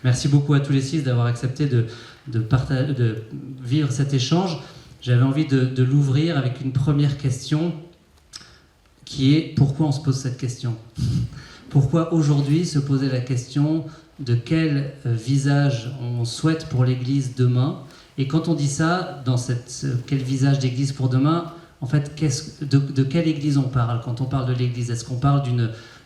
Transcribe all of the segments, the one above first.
Merci beaucoup à tous les six d'avoir accepté de vivre cet échange. J'avais envie de l'ouvrir avec une première question qui est pourquoi on se pose cette question ? Pourquoi aujourd'hui se poser la question de quel visage on souhaite pour l'Église demain ? Et quand on dit ça, dans quel visage d'Église pour demain, en fait, de quelle Église on parle quand on parle de l'Église ? Est-ce qu'on parle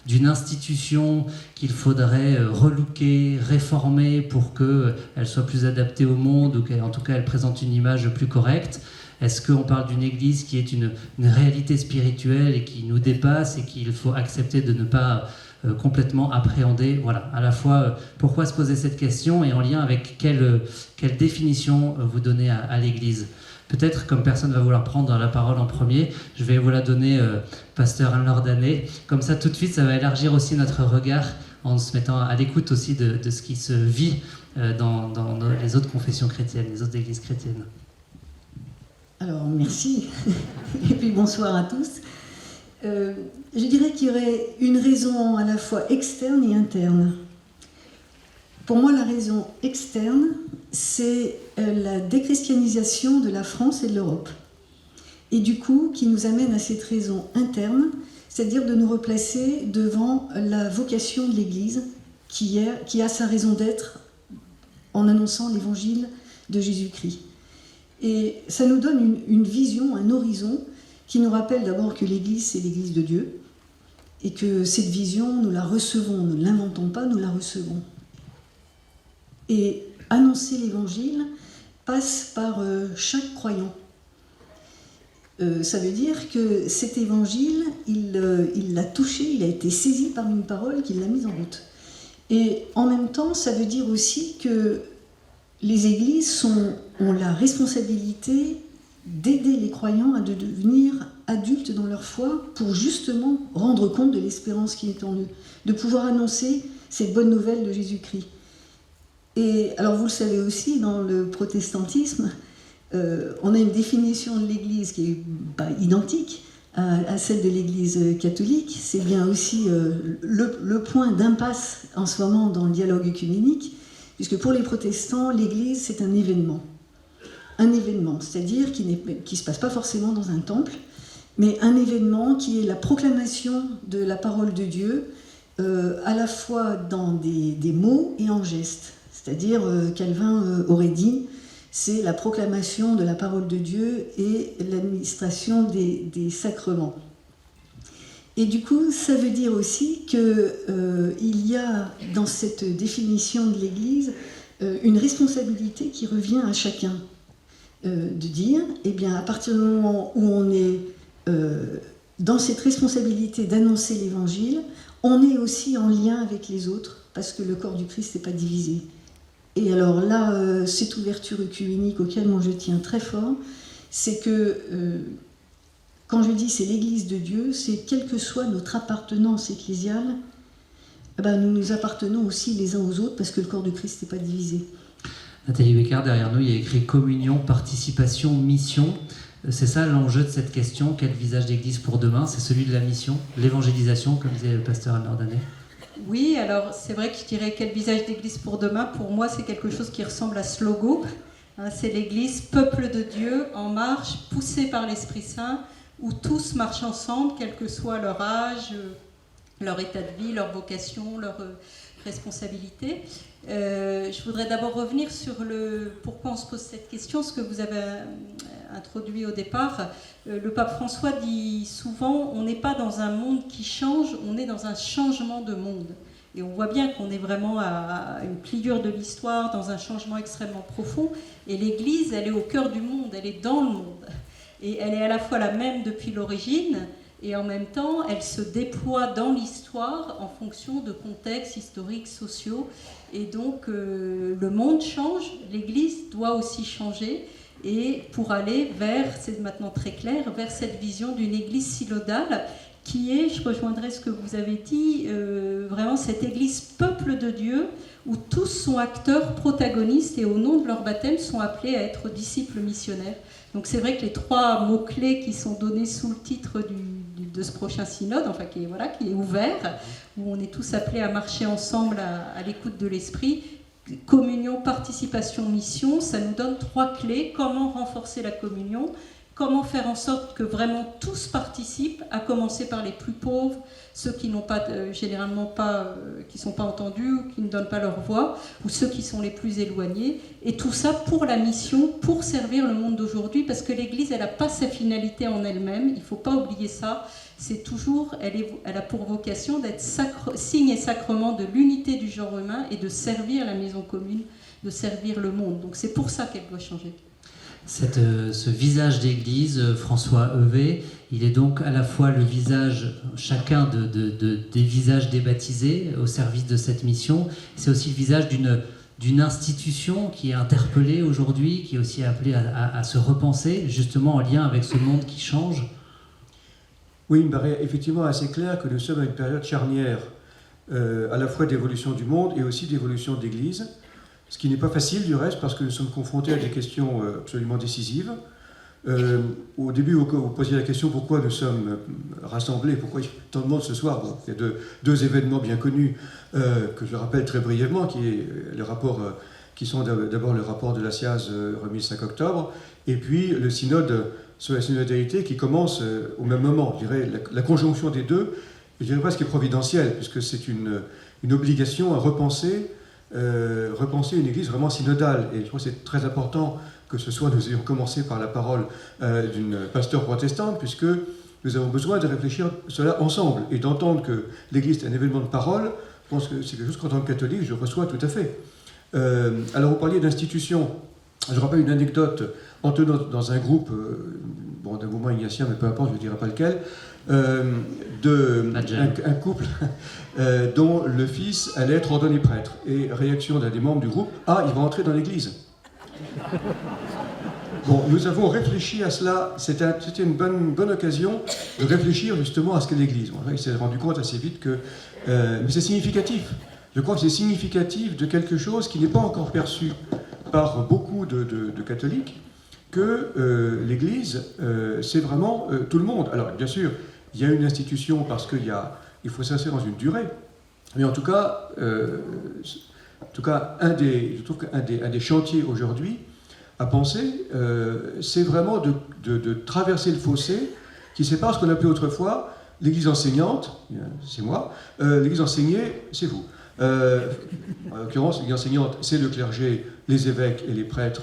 d'une institution qu'il faudrait relooker, réformer pour qu'elle soit plus adaptée au monde ou qu'en tout cas elle présente une image plus correcte ? Est-ce qu'on parle d'une Église qui est une réalité spirituelle et qui nous dépasse et qu'il faut accepter de ne pas complètement appréhender ? Voilà, à la fois pourquoi se poser cette question et en lien avec quelle définition vous donnez à l'Église ? Peut-être, comme personne ne va vouloir prendre la parole en premier, je vais vous la donner, Pasteur Anne-Laure Danet. Comme ça, tout de suite, ça va élargir aussi notre regard en se mettant à l'écoute aussi de ce qui se vit dans les autres confessions chrétiennes, les autres églises chrétiennes. Alors, merci. Et puis, bonsoir à tous. Je dirais qu'il y aurait une raison à la fois externe et interne. Pour moi, la raison externe, c'est la déchristianisation de la France et de l'Europe. Et du coup, qui nous amène à cette raison interne, c'est-à-dire de nous replacer devant la vocation de l'Église qui a sa raison d'être en annonçant l'évangile de Jésus-Christ. Et ça nous donne une vision, un horizon, qui nous rappelle d'abord que l'Église, c'est l'Église de Dieu, et que cette vision, nous la recevons, nous ne l'inventons pas, nous la recevons. Et annoncer l'Évangile passe par chaque croyant. Ça veut dire que cet Évangile, il l'a touché, il a été saisi par une parole qui l'a mise en route. Et en même temps, ça veut dire aussi que les églises ont la responsabilité d'aider les croyants à devenir adultes dans leur foi pour justement rendre compte de l'espérance qui est en eux, de pouvoir annoncer cette bonne nouvelle de Jésus-Christ. Et alors vous le savez aussi, dans le protestantisme, on a une définition de l'Église qui n'est pas identique à celle de l'Église catholique. C'est bien aussi le point d'impasse en ce moment dans le dialogue œcuménique, puisque pour les protestants, l'Église, c'est un événement. Un événement, c'est-à-dire qui ne se passe pas forcément dans un temple, mais un événement qui est la proclamation de la parole de Dieu, à la fois dans des mots et en gestes. C'est-à-dire, Calvin aurait dit, c'est la proclamation de la parole de Dieu et l'administration des sacrements. Et du coup, ça veut dire aussi qu'il y a dans cette définition de l'Église une responsabilité qui revient à chacun. De dire, eh bien, à partir du moment où on est dans cette responsabilité d'annoncer l'Évangile, on est aussi en lien avec les autres, parce que le corps du Christ n'est pas divisé. Et alors là, cette ouverture œcuménique auquel moi je tiens très fort, c'est que quand je dis c'est l'Église de Dieu, c'est quelle que soit notre appartenance ecclésiale, nous nous appartenons aussi les uns aux autres parce que le corps du Christ n'est pas divisé. Nathalie Beccard, derrière nous, il y a écrit communion, participation, mission. C'est ça l'enjeu de cette question, quel visage d'Église pour demain ? C'est celui de la mission, l'évangélisation, comme disait le pasteur Anne-Laure Danet. Oui, alors c'est vrai que je dirais quel visage d'Église pour demain, pour moi c'est quelque chose qui ressemble à ce logo. C'est l'Église, peuple de Dieu, en marche, poussé par l'Esprit Saint, où tous marchent ensemble, quel que soit leur âge, leur état de vie, leur vocation, leur responsabilité. Je voudrais d'abord revenir sur pourquoi on se pose cette question, ce que vous avez introduit au départ. Le pape François dit souvent, on n'est pas dans un monde qui change, on est dans un changement de monde. Et on voit bien qu'on est vraiment à une pliure de l'histoire, dans un changement extrêmement profond. Et l'Église, elle est au cœur du monde, elle est dans le monde. Et elle est à la fois la même depuis l'origine, et en même temps, elle se déploie dans l'histoire en fonction de contextes historiques, sociaux. Et donc, le monde change, l'Église doit aussi changer. Et pour aller vers, c'est maintenant très clair, vers cette vision d'une Église synodale qui est, je rejoindrai ce que vous avez dit, vraiment cette Église peuple de Dieu où tous sont acteurs, protagonistes et au nom de leur baptême sont appelés à être disciples missionnaires. Donc c'est vrai que les trois mots-clés qui sont donnés sous le titre de ce prochain synode, enfin qui est ouvert, où on est tous appelés à marcher ensemble à l'écoute de l'Esprit, communion, participation, mission, ça nous donne 3 clés. Comment renforcer la communion ? Comment faire en sorte que vraiment tous participent, à commencer par les plus pauvres, ceux qui n'ont pas, généralement pas, qui ne sont pas entendus, ou qui ne donnent pas leur voix, ou ceux qui sont les plus éloignés. Et tout ça pour la mission, pour servir le monde d'aujourd'hui, parce que l'Église, elle n'a pas sa finalité en elle-même, il ne faut pas oublier ça. C'est toujours, elle a pour vocation d'être signe et sacrement de l'unité du genre humain et de servir la maison commune, de servir le monde. Donc c'est pour ça qu'elle doit changer. Ce visage d'église, François Heuvet, il est donc à la fois le visage, chacun des visages des baptisés au service de cette mission. C'est aussi le visage d'une institution qui est interpellée aujourd'hui, qui est aussi appelée à se repenser, justement en lien avec ce monde qui change. Oui, il me paraît effectivement assez clair que nous sommes à une période charnière, à la fois d'évolution du monde et aussi d'évolution de l'Église. Ce qui n'est pas facile du reste parce que nous sommes confrontés à des questions absolument décisives. Au début, vous posiez la question pourquoi nous sommes rassemblés, pourquoi il y a tant de monde ce soir. Bon, il y a deux événements bien connus que je rappelle très brièvement, qui sont d'abord le rapport de la SIAZ remis le 5 octobre, et puis le synode sur la synodalité qui commence au même moment. Je dirais la conjonction des deux, je dirais presque providentielle, puisque c'est une obligation à repenser une église vraiment synodale. Et je crois que c'est très important que ce soit, nous ayons commencé par la parole d'une pasteur protestante, puisque nous avons besoin de réfléchir cela ensemble et d'entendre que l'église est un événement de parole. Je pense que c'est quelque chose qu'en tant que catholique, je reçois tout à fait. Alors, vous parliez d'institutions. Je rappelle une anecdote. Antoine, dans un groupe, d'un mouvement ignatien, mais peu importe, je ne dirai pas lequel, un couple dont le fils allait être ordonné prêtre. Et réaction d'un des membres du groupe, « Ah, il va entrer dans l'église !» Bon, nous avons réfléchi à cela, c'était une bonne occasion de réfléchir justement à ce qu'est l'église. Il s'est rendu compte assez vite que... mais c'est significatif. Je crois que c'est significatif de quelque chose qui n'est pas encore perçu par beaucoup de catholiques, que l'église, c'est vraiment tout le monde. Alors, bien sûr, il y a une institution parce qu'il faut s'inscrire dans une durée, mais en tout cas, je trouve qu'un des chantiers aujourd'hui à penser, c'est vraiment de traverser le fossé qui sépare ce qu'on appelait autrefois l'église enseignante, c'est moi, l'église enseignée, c'est vous. En l'occurrence, l'église enseignante, c'est le clergé, les évêques et les prêtres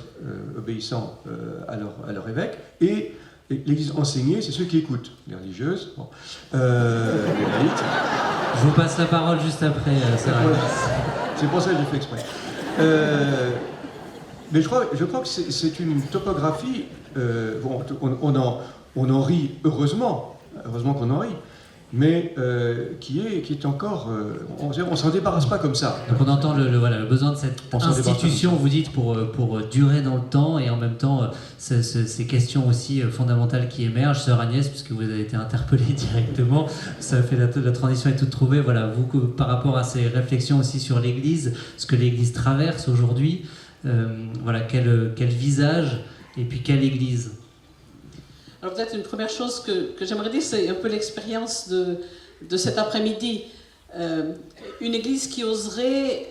obéissant à leur évêque, et l'église enseignée, c'est ceux qui écoutent, les religieuses, bon. Les laïcs. Je vous passe la parole juste après, Sarah. C'est pour ça que j'ai fait exprès. Mais je crois que c'est une topographie, on en rit heureusement qu'on en rit, mais qui est encore... on ne s'en débarrasse pas comme ça. Donc on entend le besoin de cette institution, vous dites, pour durer dans le temps, et en même temps, ces questions aussi fondamentales qui émergent. Sœur Agnès, puisque vous avez été interpellée directement, ça fait la transition est toute trouvée. Voilà, vous, par rapport à ces réflexions aussi sur l'Église, ce que l'Église traverse aujourd'hui, quel visage et puis quelle Église. Alors peut-être une première chose que j'aimerais dire, c'est un peu l'expérience de cet après-midi. Une église qui oserait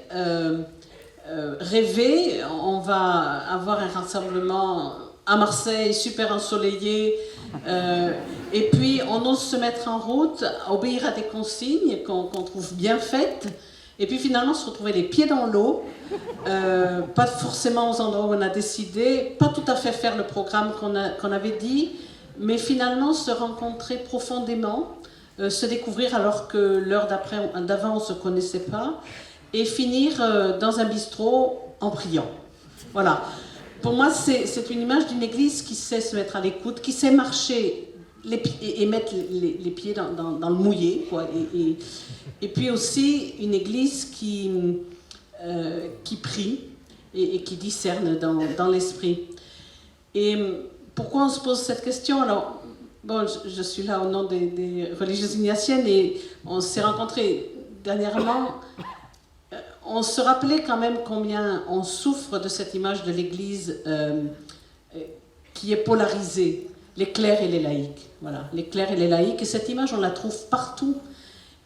rêver, on va avoir un rassemblement à Marseille, super ensoleillé, et puis on ose se mettre en route, obéir à des consignes qu'on trouve bien faites, et puis finalement se retrouver les pieds dans l'eau, pas forcément aux endroits où on a décidé, pas tout à fait faire le programme qu'on avait dit, mais finalement se rencontrer profondément, se découvrir alors que l'heure d'avant on ne se connaissait pas, et finir dans un bistrot en priant. Voilà. Pour moi, c'est une image d'une église qui sait se mettre à l'écoute, qui sait marcher et mettre les pieds dans le mouillé, quoi. Et puis aussi une église qui prie et qui discerne dans l'esprit. Et pourquoi on se pose cette question? Alors, bon, je suis là au nom des religieuses ignatiennes et on s'est rencontrés dernièrement. On se rappelait quand même combien on souffre de cette image de l'Église qui est polarisée, les clercs et les laïcs. Voilà, les clercs et les laïcs. Et cette image, on la trouve partout.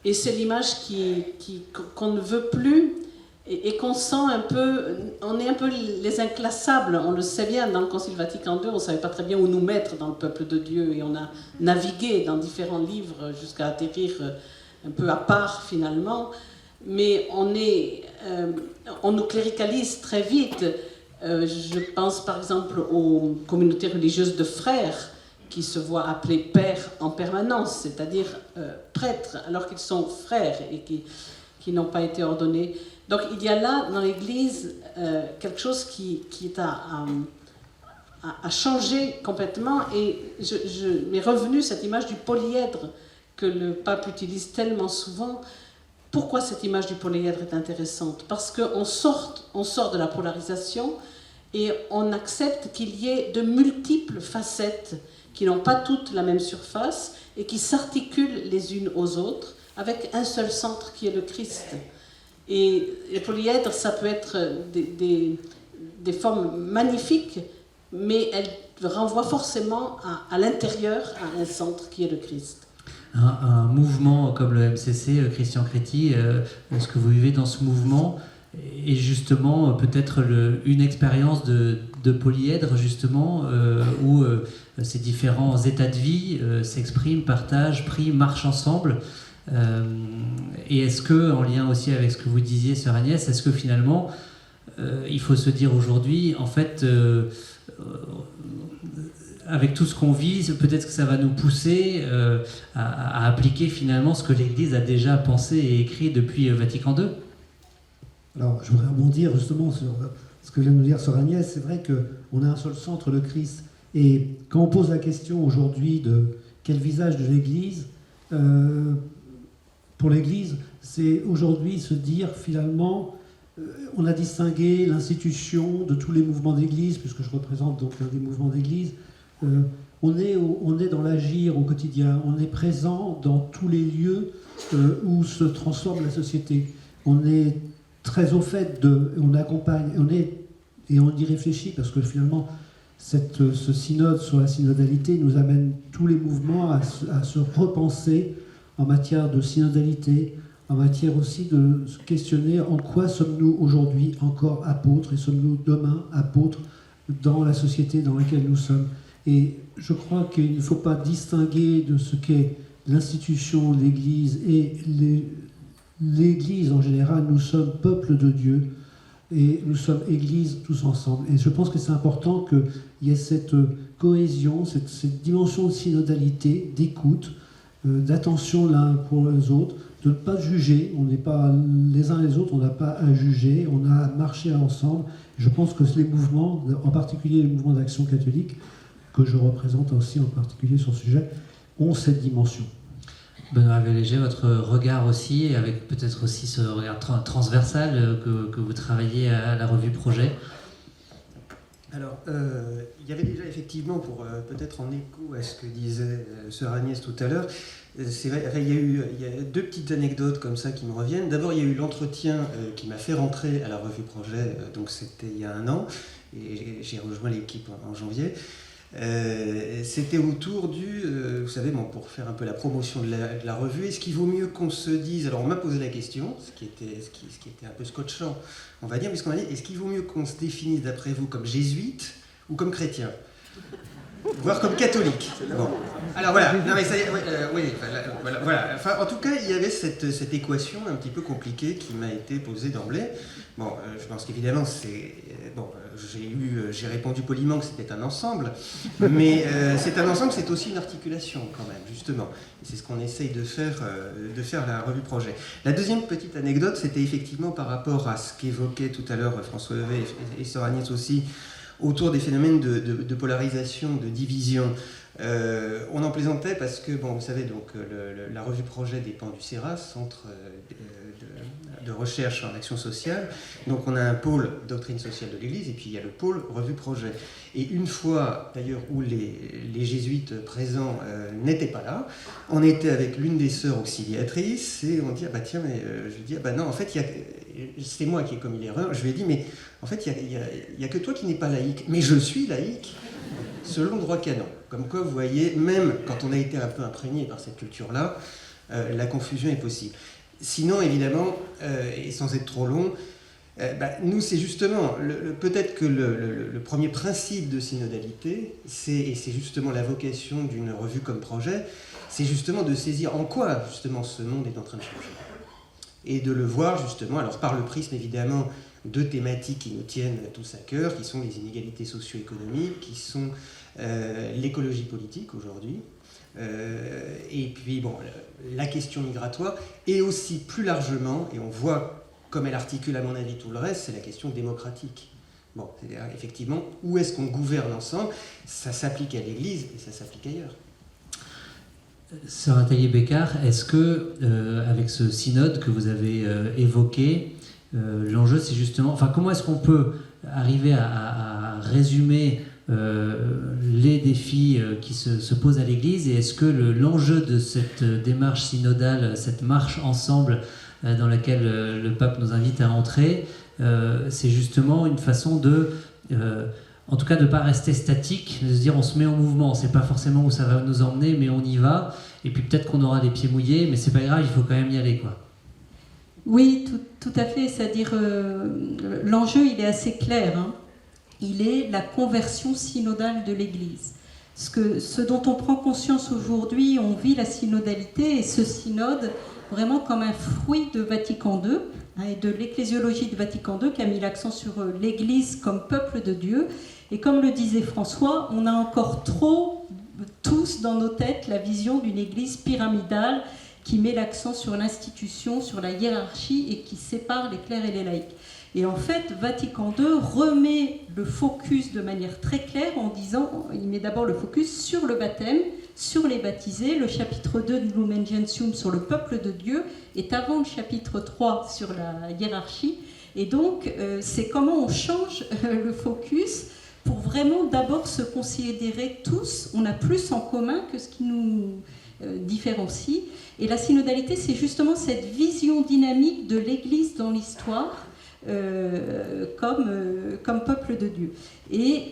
Et c'est l'image qu'on ne veut plus et qu'on sent un peu, on est un peu les inclassables, on le sait bien, dans le Concile Vatican II, on ne savait pas très bien où nous mettre dans le peuple de Dieu, et on a navigué dans différents livres jusqu'à atterrir un peu à part finalement, mais on nous cléricalise très vite. Je pense par exemple aux communautés religieuses de frères qui se voient appeler pères en permanence, c'est-à-dire prêtres, alors qu'ils sont frères et qui n'ont pas été ordonnés. Donc il y a là, dans l'Église, quelque chose qui est à changer complètement. Et m'est revenue cette image du polyèdre que le pape utilise tellement souvent. Pourquoi cette image du polyèdre est intéressante? Parce qu'on sort de la polarisation et on accepte qu'il y ait de multiples facettes qui n'ont pas toutes la même surface et qui s'articulent les unes aux autres avec un seul centre qui est le Christ. Et les polyèdres, ça peut être des formes magnifiques, mais elles renvoient forcément à l'intérieur, à un centre qui est le Christ. Un mouvement comme le MCC, Christian Créti, ce que vous vivez dans ce mouvement est justement peut-être une expérience de polyèdre, justement, où ces différents états de vie s'expriment, partagent, prient, marchent ensemble. Et est-ce que, en lien aussi avec ce que vous disiez, sœur Agnès, est-ce que finalement, il faut se dire aujourd'hui, en fait, avec tout ce qu'on vit, peut-être que ça va nous pousser à appliquer finalement ce que l'Église a déjà pensé et écrit depuis Vatican II? Alors, je voudrais rebondir justement sur ce que vient de nous dire sœur Agnès. C'est vrai qu'on a un seul centre, le Christ. Et quand on pose la question aujourd'hui de quel visage de l'Église, pour l'Église, c'est aujourd'hui se dire finalement, on a distingué l'institution de tous les mouvements d'Église, puisque je représente donc un des mouvements d'Église. On est dans l'agir au quotidien, on est présent dans tous les lieux où se transforme la société. On est très au fait on accompagne, et on y réfléchit, parce que finalement, ce synode sur la synodalité nous amène tous les mouvements à se repenser en matière de synodalité, en matière aussi de se questionner en quoi sommes-nous aujourd'hui encore apôtres et sommes-nous demain apôtres dans la société dans laquelle nous sommes. Et je crois qu'il ne faut pas distinguer de ce qu'est l'institution, l'Église et l'Église en général. Nous sommes peuple de Dieu et nous sommes Église tous ensemble. Et je pense que c'est important qu'il y ait cette cohésion, cette dimension de synodalité, d'écoute, d'attention l'un pour les autres, de ne pas juger. On n'est pas les uns les autres, on n'a pas à juger, on a à marcher ensemble. Je pense que les mouvements, en particulier les mouvements d'action catholique, que je représente aussi en particulier sur ce sujet, ont cette dimension. Benoît Léger, votre regard aussi, avec peut-être aussi ce regard transversal que vous travaillez à la revue Projet. Alors, il y avait déjà effectivement, pour peut-être en écho à ce que disait sœur Agnès tout à l'heure, c'est vrai, enfin, il y a deux petites anecdotes comme ça qui me reviennent. D'abord, il y a eu l'entretien qui m'a fait rentrer à la revue Projet, donc c'était il y a 1 an, et j'ai rejoint l'équipe en janvier. C'était autour vous savez, bon, pour faire un peu la promotion de la revue, est-ce qu'il vaut mieux qu'on se dise, alors on m'a posé la question, ce qui était un peu scotchant, on va dire, puisqu'on m'a dit, est-ce qu'il vaut mieux qu'on se définisse d'après vous comme jésuite ou comme chrétien, voire comme catholique? Bon. Alors voilà, non mais ça, oui, voilà. Enfin, en tout cas, il y avait cette équation un petit peu compliquée qui m'a été posée d'emblée. Bon, je pense qu'évidemment, j'ai répondu poliment que c'était un ensemble, mais c'est un ensemble, c'est aussi une articulation quand même, justement. Et c'est ce qu'on essaye de faire la revue Projet. La deuxième petite anecdote, c'était effectivement par rapport à ce qu'évoquait tout à l'heure François Levet et sœur Agnès aussi, autour des phénomènes de polarisation, de division. On en plaisantait parce que, bon, vous savez, donc, la revue Projet dépend du CERA, Centre de recherche en action sociale. Donc on a un pôle doctrine sociale de l'Église et puis il y a le pôle revue Projet. Et une fois, d'ailleurs, où les jésuites présents n'étaient pas là, on était avec l'une des sœurs auxiliatrices et on dit, ah bah tiens, mais je lui dis, ah bah non, en fait, c'est moi qui ai commis l'erreur. Je lui ai dit, mais en fait, il n'y a que toi qui n'es pas laïque. Mais je suis laïque selon le droit canon. Comme quoi, vous voyez, même quand on a été un peu imprégné par cette culture-là, la confusion est possible. Sinon, évidemment, et sans être trop long, Nous, c'est justement, peut-être que le premier principe de synodalité, et c'est justement la vocation d'une revue comme projet, c'est justement de saisir en quoi justement ce monde est en train de changer. Et de le voir justement, alors par le prisme évidemment de thématiques qui nous tiennent tous à cœur, qui sont les inégalités socio-économiques, qui sont l'écologie politique aujourd'hui, et puis bon, la question migratoire, et aussi plus largement, et on voit comme elle articule à mon avis tout le reste, c'est la question démocratique. Bon, c'est-à-dire effectivement, où est-ce qu'on gouverne ensemble? Ça s'applique à l'Église et ça s'applique ailleurs. Sœur Nathalie Bécard, est-ce que, avec ce synode que vous avez évoqué, l'enjeu c'est justement, enfin comment est-ce qu'on peut arriver à résumer les défis qui se posent à l'Église, et est-ce que l'enjeu de cette démarche synodale, cette marche ensemble dans laquelle le pape nous invite à entrer, c'est justement une façon de, en tout cas de ne pas rester statique, de se dire on se met en mouvement, on ne sait pas forcément où ça va nous emmener, mais on y va, et puis peut-être qu'on aura les pieds mouillés, mais c'est pas grave, il faut quand même y aller, quoi. Oui, tout à fait, c'est-à-dire l'enjeu il est assez clair, hein. Il est la conversion synodale de l'Église. Ce dont on prend conscience aujourd'hui, on vit la synodalité, et ce synode vraiment comme un fruit de Vatican II, hein, et de l'ecclésiologie de Vatican II, qui a mis l'accent sur l'Église comme peuple de Dieu. Et comme le disait François, on a encore trop, tous dans nos têtes, la vision d'une Église pyramidale qui met l'accent sur l'institution, sur la hiérarchie, et qui sépare les clercs et les laïcs. Et en fait, Vatican II remet le focus de manière très claire en disant, il met d'abord le focus sur le baptême, sur les baptisés. Le chapitre 2 de Lumen Gentium sur le peuple de Dieu est avant le chapitre 3 sur la hiérarchie. Et donc, c'est comment on change le focus pour vraiment d'abord se considérer tous. On a plus en commun que ce qui nous différencie. Et la synodalité, c'est justement cette vision dynamique de l'Église dans l'histoire, comme peuple de Dieu. Et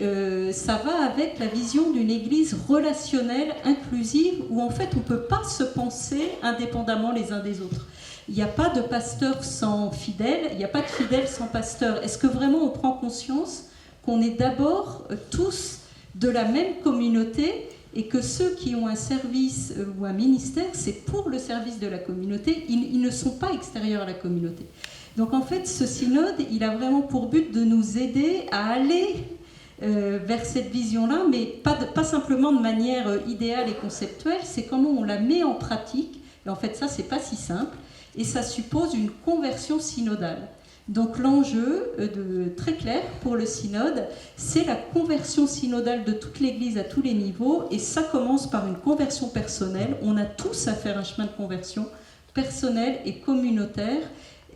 ça va avec la vision d'une Église relationnelle, inclusive, où en fait on ne peut pas se penser indépendamment les uns des autres. Il n'y a pas de pasteur sans fidèle, il n'y a pas de fidèle sans pasteur. Est-ce que vraiment on prend conscience qu'on est d'abord tous de la même communauté, et que ceux qui ont un service ou un ministère, c'est pour le service de la communauté, ils ne sont pas extérieurs à la communauté. Donc en fait, ce synode, il a vraiment pour but de nous aider à aller vers cette vision-là, mais pas simplement de manière idéale et conceptuelle, c'est comment on la met en pratique. Et en fait, ça, c'est pas si simple, et ça suppose une conversion synodale. Donc l'enjeu très clair pour le synode, c'est la conversion synodale de toute l'Église à tous les niveaux, et ça commence par une conversion personnelle. On a tous à faire un chemin de conversion personnelle et communautaire,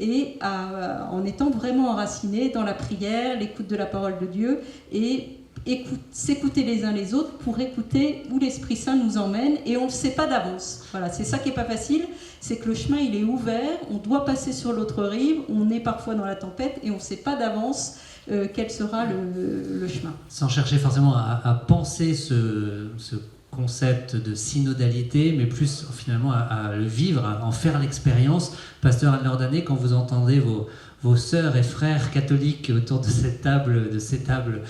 et en étant vraiment enracinés dans la prière, l'écoute de la parole de Dieu, et s'écouter les uns les autres pour écouter où l'Esprit Saint nous emmène, et on ne le sait pas d'avance. Voilà, c'est ça qui n'est pas facile, c'est que le chemin il est ouvert, on doit passer sur l'autre rive, on est parfois dans la tempête et on ne sait pas d'avance quel sera le chemin. Sans chercher forcément à penser ce concept de synodalité, mais plus finalement à le vivre, à en faire l'expérience. Pasteur Anne-Laure Danet, quand vous entendez vos sœurs et frères catholiques autour de ces tables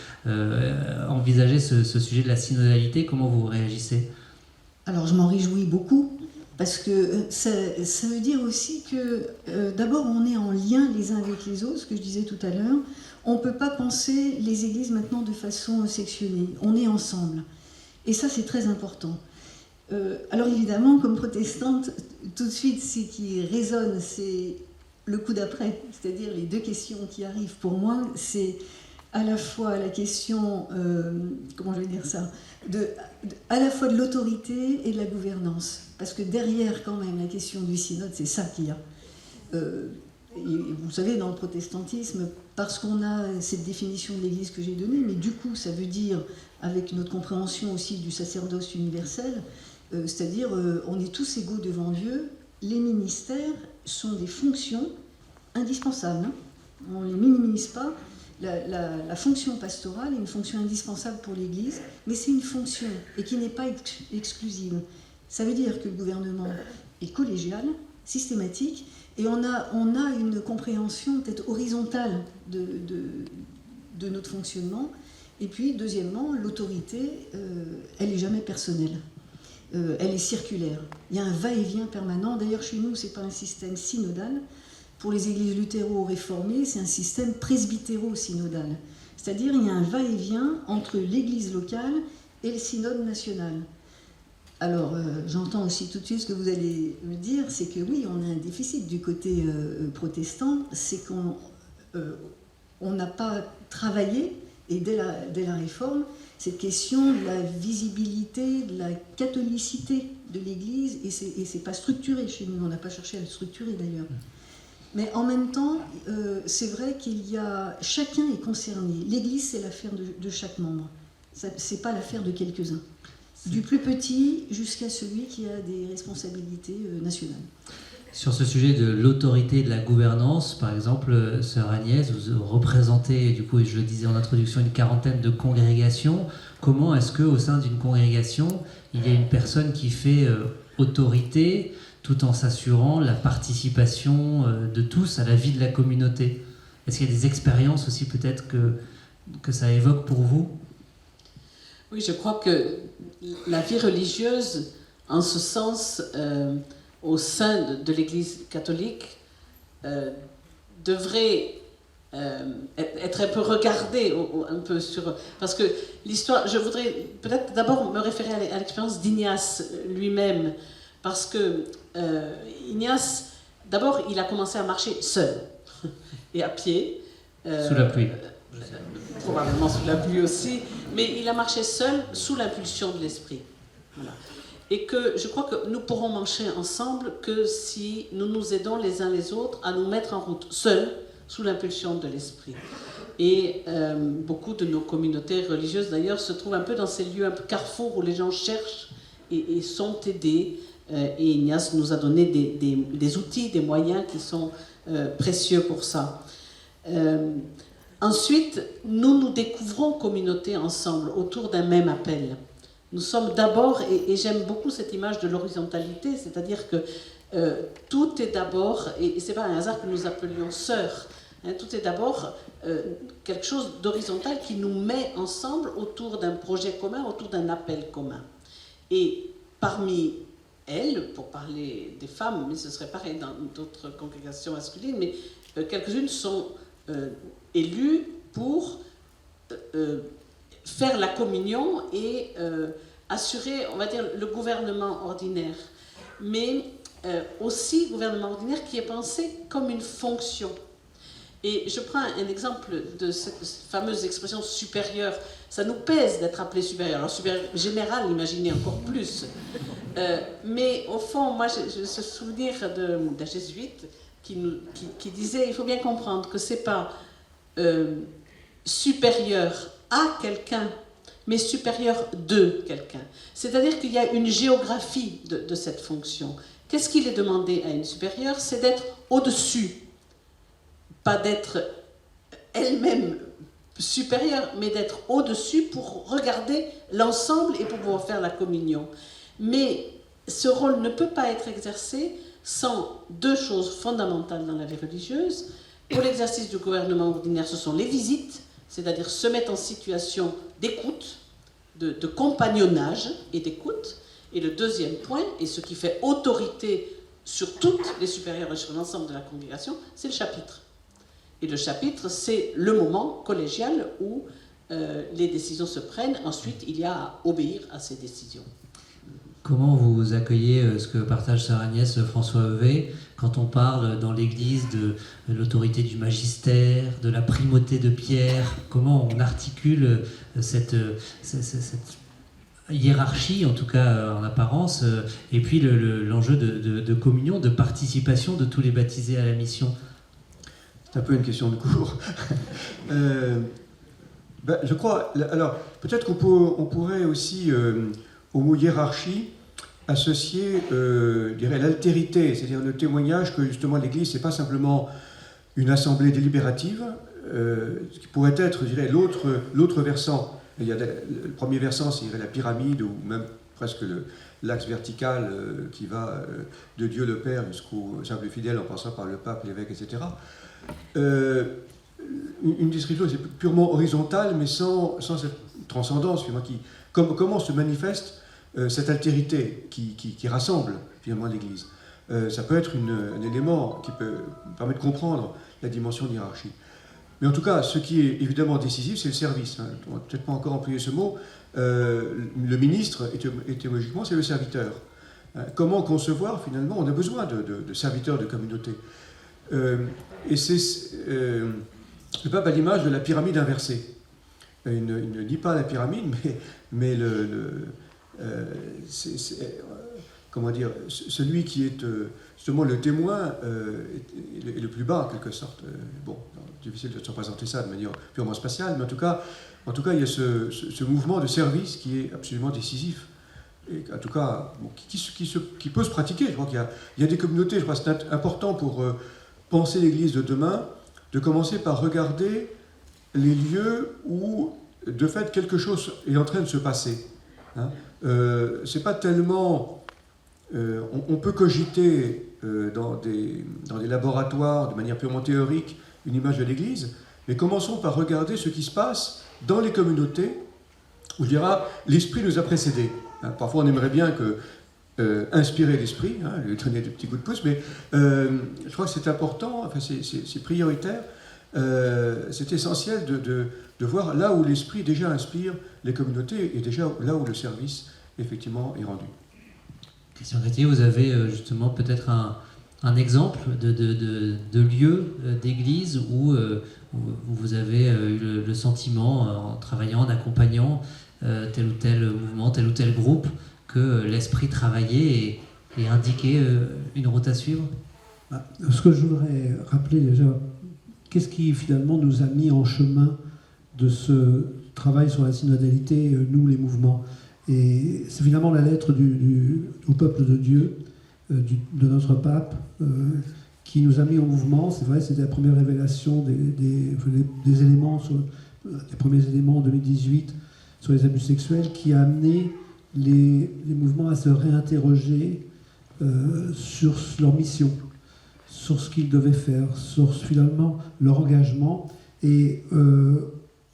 envisager ce sujet de la synodalité, comment vous réagissez? Alors je m'en réjouis beaucoup, parce que ça veut dire aussi que d'abord on est en lien les uns avec les autres, ce que je disais tout à l'heure. On ne peut pas penser les églises maintenant de façon sectionnée, on est ensemble. Et ça c'est très important. Alors évidemment, comme protestante, tout de suite ce qui résonne, c'est le coup d'après, c'est-à-dire les deux questions qui arrivent pour moi, c'est à la fois la question, comment je vais dire ça, à la fois de l'autorité et de la gouvernance. Parce que derrière, quand même, la question du synode, c'est ça qu'il y a. Et vous savez, dans le protestantisme, parce qu'on a cette définition de l'Église que j'ai donnée, mais du coup, ça veut dire, avec notre compréhension aussi du sacerdoce universel, c'est-à-dire, on est tous égaux devant Dieu, les ministères sont des fonctions indispensables. Hein. On ne les minimise pas. La fonction pastorale est une fonction indispensable pour l'Église, mais c'est une fonction et qui n'est pas exclusive. Ça veut dire que le gouvernement est collégial, systématique, Et on a une compréhension peut-être horizontale de notre fonctionnement. Et puis, deuxièmement, l'autorité, elle n'est jamais personnelle. Elle est circulaire. Il y a un va-et-vient permanent. D'ailleurs, chez nous, ce n'est pas un système synodal. Pour les églises luthéro-réformées, c'est un système presbytéro-synodal. C'est-à-dire, il y a un va-et-vient entre l'église locale et le synode national. Alors, j'entends aussi tout de suite ce que vous allez me dire, c'est que oui, on a un déficit du côté protestant, c'est qu'on n'a pas travaillé, et dès la Réforme, cette question de la visibilité, de la catholicité de l'Église, et c'est pas structuré chez nous, on n'a pas cherché à le structurer d'ailleurs. Mais en même temps, c'est vrai chacun est concerné. L'Église, c'est l'affaire de chaque membre. C'est pas l'affaire de quelques-uns. Du plus petit jusqu'à celui qui a des responsabilités nationales. Sur ce sujet de l'autorité et de la gouvernance, par exemple, sœur Agnès, vous représentez, du coup, je le disais en introduction, une quarantaine de congrégations. Comment est-ce qu'au sein d'une congrégation, il y a une personne qui fait autorité tout en s'assurant la participation de tous à la vie de la communauté? Est-ce qu'il y a des expériences aussi peut-être que ça évoque pour vous? Oui, je crois que la vie religieuse, en ce sens, au sein de l'Église catholique, devrait être un peu regardée un peu sur... Parce que l'histoire... Je voudrais peut-être d'abord me référer à l'expérience d'Ignace lui-même, parce que Ignace, d'abord, il a commencé à marcher seul et à pied. Sous la pluie. Probablement sous la pluie aussi, mais il a marché seul sous l'impulsion de l'esprit. Voilà. Et que je crois que nous pourrons marcher ensemble que si nous nous aidons les uns les autres à nous mettre en route seuls sous l'impulsion de l'esprit. Et beaucoup de nos communautés religieuses d'ailleurs se trouvent un peu dans ces lieux un peu carrefour où les gens cherchent et sont aidés. Et Ignace nous a donné des outils, des moyens qui sont précieux pour ça. Ensuite, nous découvrons communauté ensemble autour d'un même appel. Nous sommes d'abord, et j'aime beaucoup cette image de l'horizontalité, c'est-à-dire que tout est d'abord, et ce n'est pas un hasard que nous appelions sœurs, hein, tout est d'abord quelque chose d'horizontal qui nous met ensemble autour d'un projet commun, autour d'un appel commun. Et parmi elles, pour parler des femmes, mais ce serait pareil dans d'autres congrégations masculines, mais quelques-unes sont élues pour faire la communion et assurer, on va dire, le gouvernement ordinaire. Mais aussi gouvernement ordinaire qui est pensé comme une fonction. Et je prends un exemple de cette fameuse expression supérieure. Ça nous pèse d'être appelé supérieur. Alors supérieur général, imaginez encore plus. Mais au fond, moi, j'ai ce souvenir d'un jésuite qui disait, il faut bien comprendre que c'est pas supérieur à quelqu'un, mais supérieur de quelqu'un. C'est-à-dire qu'il y a une géographie de cette fonction. Qu'est-ce qu'il est demandé à une supérieure? C'est d'être au-dessus, pas d'être elle-même supérieure, mais d'être au-dessus pour regarder l'ensemble et pour pouvoir faire la communion. Mais ce rôle ne peut pas être exercé sans deux choses fondamentales dans la vie religieuse. Pour l'exercice du gouvernement ordinaire, ce sont les visites, c'est-à-dire se mettre en situation d'écoute, de compagnonnage et d'écoute. Et le deuxième point, et ce qui fait autorité sur toutes les supérieures et sur l'ensemble de la congrégation, c'est le chapitre. Et le chapitre, c'est le moment collégial où les décisions se prennent. Ensuite, il y a à obéir à ces décisions. Comment vous accueillez ce que partage sœur Agnès François Heuvet quand on parle dans l'Église de l'autorité du magistère, de la primauté de Pierre? Comment on articule cette hiérarchie, en tout cas en apparence, et puis l'enjeu de communion, de participation de tous les baptisés à la mission? C'est un peu une question de cours. Je crois, alors peut-être qu'on pourrait aussi au mot hiérarchie associer, je dirais, l'altérité, c'est-à-dire le témoignage que justement l'Église, c'est pas simplement une assemblée délibérative, ce qui pourrait être, je dirais, l'autre versant. Il y a le premier versant, c'est la pyramide, ou même presque l'axe vertical qui va de Dieu le Père jusqu'au simple fidèle en passant par le pape, l'évêque, etc. Une description c'est purement horizontale, mais sans cette transcendance, comment se manifeste cette altérité qui rassemble finalement l'Église. Ça peut être un élément qui peut permettre de comprendre la dimension d'hierarchie. Mais en tout cas, ce qui est évidemment décisif, c'est le service. On ne va peut-être pas encore employer ce mot. Le ministre, étymologiquement, c'est le serviteur. Comment concevoir, finalement, on a besoin de serviteurs de communauté. Et c'est le pape à l'image de la pyramide inversée. Il ne dit pas la pyramide, mais comment dire, celui qui est justement le témoin est le plus bas en quelque sorte. Bon, difficile de se représenter ça de manière purement spatiale, mais en tout cas il y a ce mouvement de service qui est absolument décisif. Et en tout cas, bon, qui peut se pratiquer. Je crois qu'il y a des communautés, je crois que c'est important pour penser l'Église de demain, de commencer par regarder les lieux où, de fait, quelque chose est en train de se passer. Hein. C'est pas tellement... on peut cogiter dans des laboratoires, de manière purement théorique, une image de l'Église, mais commençons par regarder ce qui se passe dans les communautés où, je dirais, l'Esprit nous a précédés. Hein, parfois, on aimerait bien inspirer l'Esprit, hein, lui donner des petits coups de pouce, mais je crois que c'est important, enfin, c'est prioritaire, c'est essentiel de voir là où l'Esprit déjà inspire les communautés et déjà là où le service, effectivement, est rendu. Christian Chrétien, vous avez justement peut-être un exemple de lieu, d'église où vous avez eu le sentiment, en travaillant, en accompagnant tel ou tel mouvement, tel ou tel groupe, que l'esprit travaillait et indiquait une route à suivre? Ce que je voudrais rappeler déjà, qu'est-ce qui finalement nous a mis en chemin de ce travail sur la synodalité, nous les mouvements? Et c'est finalement la lettre au peuple de Dieu, de notre pape, qui nous a mis en mouvement. C'est vrai, c'était la première révélation des éléments, des premiers éléments en 2018 sur les abus sexuels, qui a amené les mouvements à se réinterroger sur leur mission, sur ce qu'ils devaient faire, sur finalement leur engagement. Et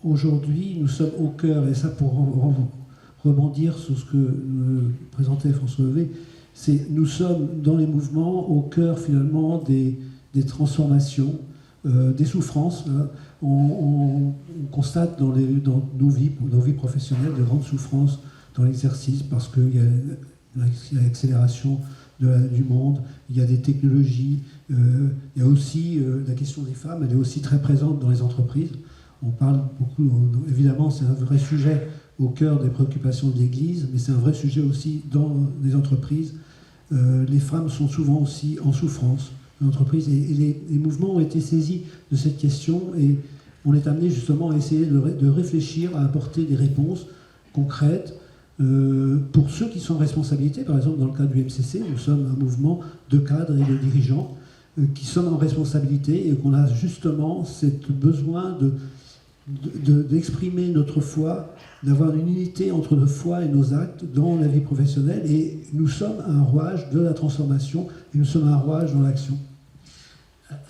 aujourd'hui, nous sommes au cœur, et ça pour rebondir sur ce que présentait François Levé, nous sommes dans les mouvements au cœur finalement des transformations, des souffrances. On constate dans nos vies professionnelles de grandes souffrances dans l'exercice parce qu'il y a l'accélération du monde, il y a des technologies, il y a aussi la question des femmes, elle est aussi très présente dans les entreprises. On parle beaucoup, évidemment c'est un vrai sujet au cœur des préoccupations de l'Église, mais c'est un vrai sujet aussi dans les entreprises. Les femmes sont souvent aussi en souffrance dans l'entreprise, et les mouvements ont été saisis de cette question, et on est amené justement à essayer de réfléchir, à apporter des réponses concrètes pour ceux qui sont en responsabilité. Par exemple, dans le cas du MCC, nous sommes un mouvement de cadres et de dirigeants qui sommes en responsabilité, et qu'on a justement ce besoin d'exprimer notre foi, d'avoir une unité entre nos foi et nos actes dans la vie professionnelle, et nous sommes à un rouage de la transformation, et nous sommes à un rouage dans l'action.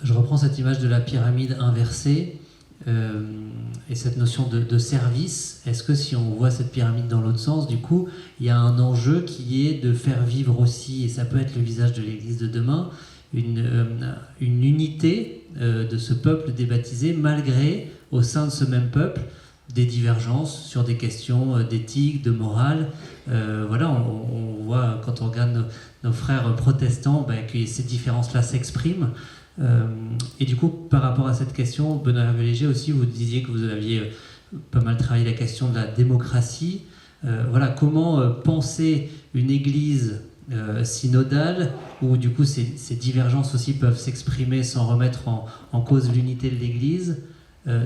Je reprends cette image de la pyramide inversée et cette notion de service. Est-ce que si on voit cette pyramide dans l'autre sens, du coup, il y a un enjeu qui est de faire vivre aussi, et ça peut être le visage de l'Église de demain, une unité de ce peuple débaptisé, malgré, au sein de ce même peuple, des divergences sur des questions d'éthique, de morale. Voilà, on voit, quand on regarde nos frères protestants, que ces différences-là s'expriment. Et du coup, par rapport à cette question, Benoît Léger aussi, vous disiez que vous aviez pas mal travaillé la question de la démocratie. Voilà, comment penser une église synodale où du coup ces divergences aussi peuvent s'exprimer sans remettre en cause l'unité de l'église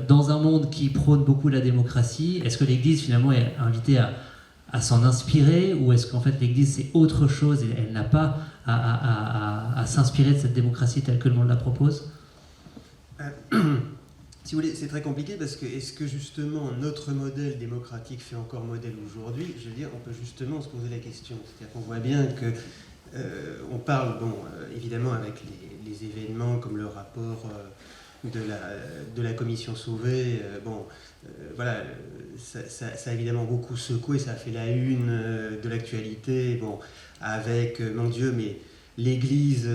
dans un monde qui prône beaucoup la démocratie? Est-ce que l'église finalement est invitée à s'en inspirer, ou est-ce qu'en fait l'église c'est autre chose et elle n'a pas à s'inspirer de cette démocratie telle que le monde la propose? Si vous voulez, c'est très compliqué parce que est-ce que justement notre modèle démocratique fait encore modèle aujourd'hui? Je veux dire, on peut justement se poser la question. C'est-à-dire qu'on voit bien que on parle, bon, évidemment avec les événements comme le rapport de la commission Sauvé, voilà, ça a évidemment beaucoup secoué, ça a fait la une de l'actualité, bon, avec, mon Dieu, mais l'Église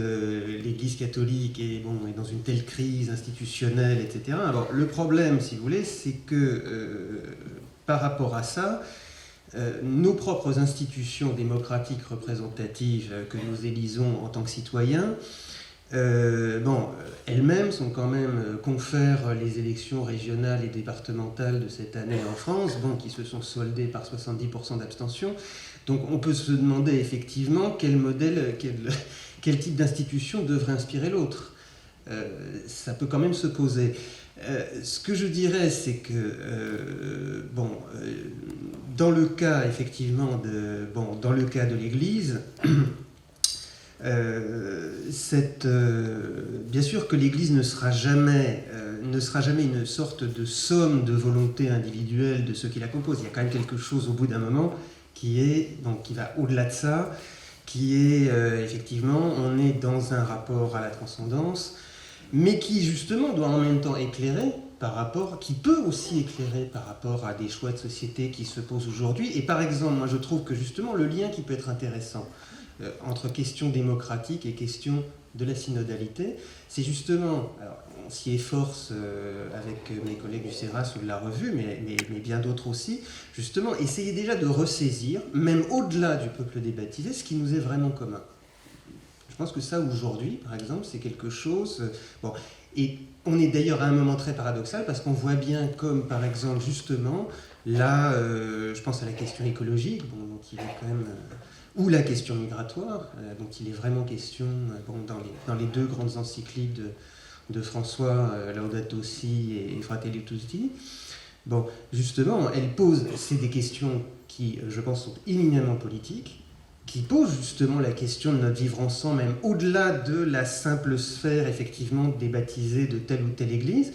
catholique est dans une telle crise institutionnelle, etc. Alors, le problème, si vous voulez, c'est que par rapport à ça, nos propres institutions démocratiques représentatives que nous élisons en tant que citoyens, elles-mêmes sont quand même, confèrent les élections régionales et départementales de cette année en France, qui se sont soldées par 70% d'abstention. Donc on peut se demander effectivement quel modèle, quel type d'institution devrait inspirer l'autre. Ça peut quand même se poser. Ce que je dirais, c'est que, dans le cas effectivement dans le cas de l'Église, bien sûr que l'Église ne sera jamais une sorte de somme de volonté individuelle de ceux qui la composent. Il y a quand même quelque chose au bout d'un moment qui va au-delà de ça, qui est effectivement, on est dans un rapport à la transcendance, mais qui justement doit en même temps éclairer qui peut aussi éclairer par rapport à des choix de société qui se posent aujourd'hui. Et par exemple, moi je trouve que justement le lien qui peut être intéressant entre question démocratique et question de la synodalité, c'est justement, alors on s'y efforce avec mes collègues du CERAS ou de la revue, mais bien d'autres aussi, justement essayer déjà de ressaisir, même au-delà du peuple des baptisés, ce qui nous est vraiment commun. Je pense que ça aujourd'hui, par exemple, c'est quelque chose... et on est d'ailleurs à un moment très paradoxal parce qu'on voit bien comme, par exemple, justement, là, je pense à la question écologique, dont il est quand même... ou la question migratoire, dont il est vraiment question dans les deux grandes encycliques de François, Laudato Si et Fratelli Tutti. Justement, c'est des questions qui, je pense, sont éminemment politiques, qui posent justement la question de notre vivre ensemble, même au-delà de la simple sphère, effectivement, des baptisés de telle ou telle église.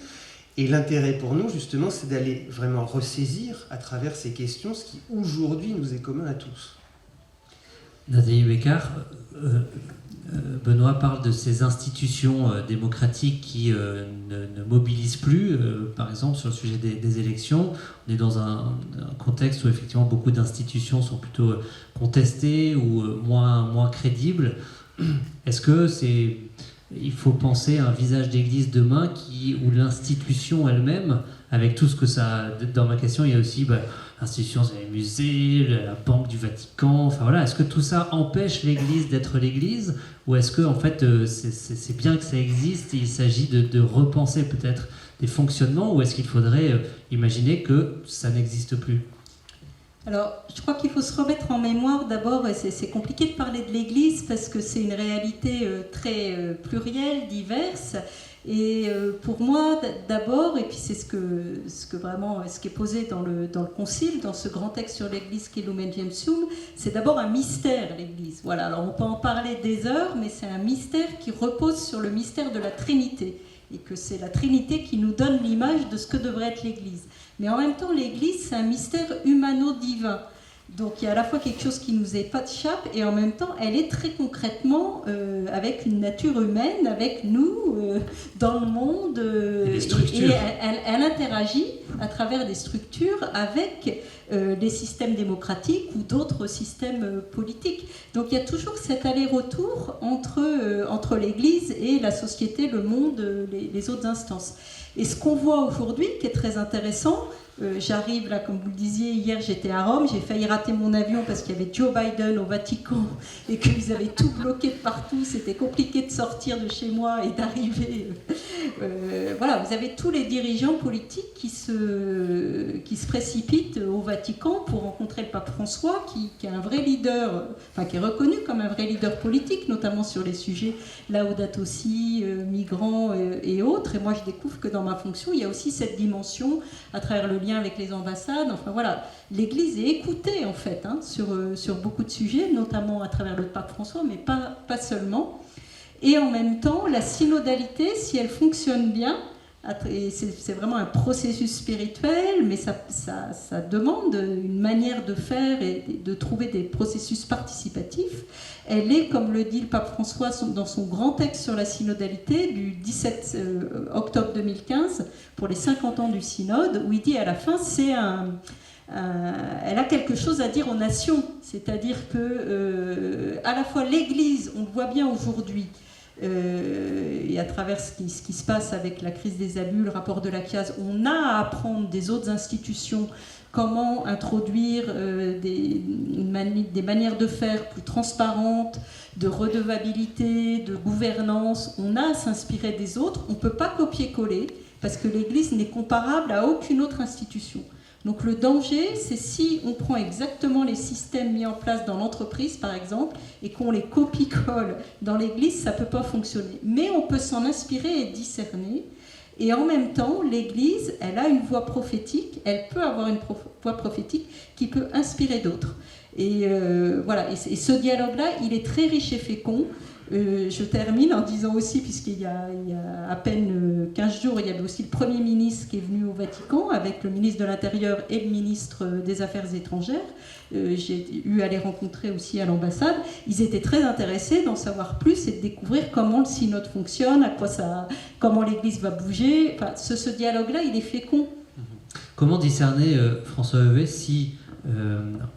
Et l'intérêt pour nous, justement, c'est d'aller vraiment ressaisir à travers ces questions ce qui, aujourd'hui, nous est commun à tous. Nathalie Beccard, Benoît parle de ces institutions démocratiques qui ne mobilisent plus, par exemple sur le sujet des élections. On est dans un contexte où effectivement beaucoup d'institutions sont plutôt contestées ou moins crédibles. Est-ce que il faut penser à un visage d'église demain où l'institution elle-même, avec tout ce que ça... Dans ma question, il y a aussi... l'institution, c'est les musées, la Banque du Vatican, enfin voilà, est-ce que tout ça empêche l'Église d'être l'Église, ou est-ce que en fait c'est bien que ça existe et il s'agit de repenser peut-être des fonctionnements, ou est-ce qu'il faudrait imaginer que ça n'existe plus? Alors, je crois qu'il faut se remettre en mémoire d'abord, et c'est compliqué de parler de l'Église parce que c'est une réalité très plurielle, diverse. Et pour moi, d'abord, et puis c'est ce qui est posé dans le Concile, dans ce grand texte sur l'Église qui est Lumen Gentium, c'est d'abord un mystère, l'Église. Voilà, alors on peut en parler des heures, mais c'est un mystère qui repose sur le mystère de la Trinité, et que c'est la Trinité qui nous donne l'image de ce que devrait être l'Église. Mais en même temps, l'Église, c'est un mystère humano-divin. Donc il y a à la fois quelque chose qui nous échappe et en même temps elle est très concrètement avec une nature humaine, avec nous dans le monde et elle interagit à travers des structures avec des systèmes démocratiques ou d'autres systèmes politiques. Donc il y a toujours cet aller-retour entre l'Église et la société, le monde, les autres instances. Et ce qu'on voit aujourd'hui, qui est très intéressant, j'arrive là, comme vous le disiez, hier j'étais à Rome, j'ai failli rater mon avion parce qu'il y avait Joe Biden au Vatican et qu'ils avaient tout bloqué de partout, c'était compliqué de sortir de chez moi et d'arriver. Voilà, vous avez tous les dirigeants politiques qui se précipitent au Vatican pour rencontrer le pape François, qui est un vrai leader, enfin qui est reconnu comme un vrai leader politique, notamment sur les sujets Laudato Si, migrants et autres. Et moi je découvre que dans ma fonction, il y a aussi cette dimension à travers le lien avec les ambassades. Enfin voilà, l'Église est écoutée en fait sur beaucoup de sujets, notamment à travers le pape François, mais pas seulement. Et en même temps, la synodalité, si elle fonctionne bien, Et c'est vraiment un processus spirituel, mais ça demande une manière de faire et de trouver des processus participatifs. Elle est, comme le dit le pape François dans son grand texte sur la synodalité du 17 octobre 2015, pour les 50 ans du synode, où il dit à la fin, elle a quelque chose à dire aux nations. C'est-à-dire que, à la fois l'Église, on le voit bien aujourd'hui, et à travers ce qui se passe avec la crise des abus, le rapport de la CIAS, on a à apprendre des autres institutions comment introduire des manières de faire plus transparentes, de redevabilité, de gouvernance. On a à s'inspirer des autres. On ne peut pas copier-coller parce que l'Église n'est comparable à aucune autre institution. Donc le danger, c'est si on prend exactement les systèmes mis en place dans l'entreprise, par exemple, et qu'on les copie-colle dans l'Église, ça ne peut pas fonctionner. Mais on peut s'en inspirer et discerner. Et en même temps, l'Église, elle a une voix prophétique, elle peut avoir une voix prophétique qui peut inspirer d'autres. Et voilà, et ce dialogue-là, il est très riche et fécond. Je termine en disant aussi, puisqu'il y a à peine 15 jours, il y avait aussi le Premier ministre qui est venu au Vatican avec le ministre de l'Intérieur et le ministre des Affaires étrangères. J'ai eu à les rencontrer aussi à l'ambassade. Ils étaient très intéressés d'en savoir plus et de découvrir comment le synode fonctionne, comment l'Église va bouger. Enfin, ce dialogue-là, il est fécond. Comment discerner, François Heuvet, si